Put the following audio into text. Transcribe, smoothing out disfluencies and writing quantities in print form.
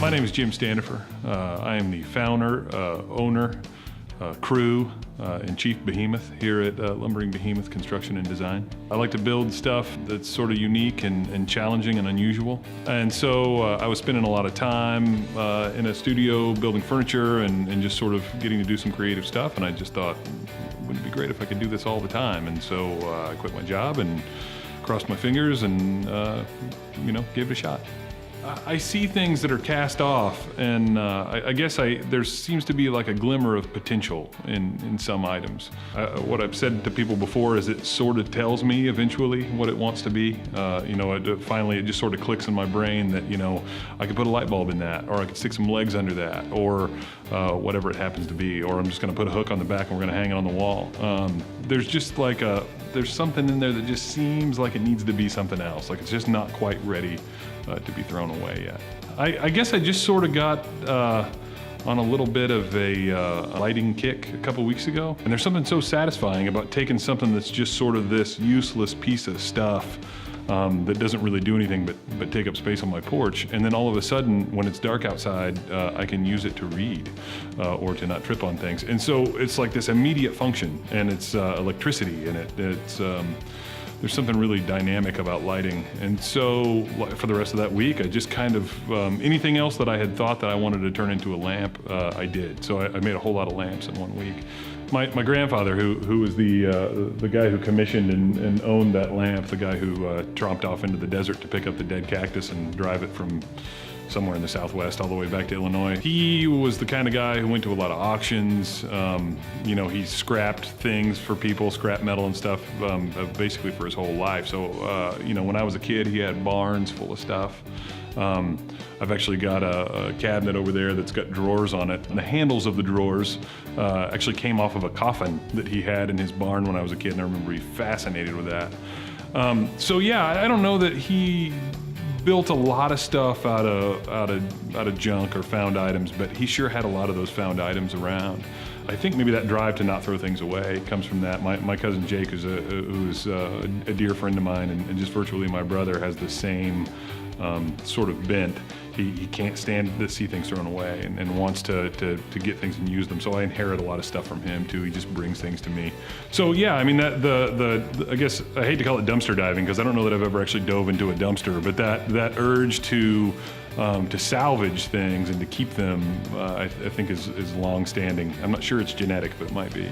My name is Jim Standerfer. I am the founder, owner, crew, and chief behemoth here at Lumbering Behemoth Construction and Design. I like to build stuff that's sort of unique and challenging and unusual. And so I was spending a lot of time in a studio building furniture and just sort of getting to do some creative stuff. And I just thought, wouldn't it be great if I could do this all the time? And so I quit my job and crossed my fingers and, gave it a shot. I see things that are cast off, and I guess there seems to be like a glimmer of potential in some items. What I've said to people before is it sort of tells me eventually what it wants to be. Finally it just sort of clicks in my brain that, I could put a light bulb in that, or I could stick some legs under that, or whatever it happens to be, or I'm just gonna put a hook on the back and we're gonna hang it on the wall. There's just like there's something in there that just seems like it needs to be something else, like it's just not quite ready to be thrown away yet. I guess I just sort of got on a little bit of a lighting kick a couple weeks ago, and there's something so satisfying about taking something that's just sort of this useless piece of stuff that doesn't really do anything but take up space on my porch, and then all of a sudden when it's dark outside I can use it to read or to not trip on things. And so it's like this immediate function, and it's electricity in it. There's something really dynamic about lighting. And so for the rest of that week, I just kind of, anything else that I had thought that I wanted to turn into a lamp, I did. So I made a whole lot of lamps in 1 week. My grandfather, who was the guy who commissioned and owned that lamp, the guy who tromped off into the desert to pick up the dead cactus and drive it from somewhere in the Southwest all the way back to Illinois. He was the kind of guy who went to a lot of auctions. He scrapped things for people, scrap metal and stuff, basically for his whole life. So, when I was a kid, he had barns full of stuff. I've actually got a cabinet over there that's got drawers on it. And the handles of the drawers actually came off of a coffin that he had in his barn when I was a kid, and I remember he fascinated with that. I don't know that he built a lot of stuff out of junk or found items, but he sure had a lot of those found items around. I think maybe that drive to not throw things away comes from that. My cousin Jake, who's a dear friend of mine and just virtually my brother, has the same sort of bent. He can't stand to see things thrown away and wants to get things and use them. So I inherit a lot of stuff from him too. He just brings things to me. So yeah, I mean I guess I hate to call it dumpster diving because I don't know that I've ever actually dove into a dumpster, but that urge to salvage things and to keep them, I think is long-standing. I'm not sure it's genetic, but it might be.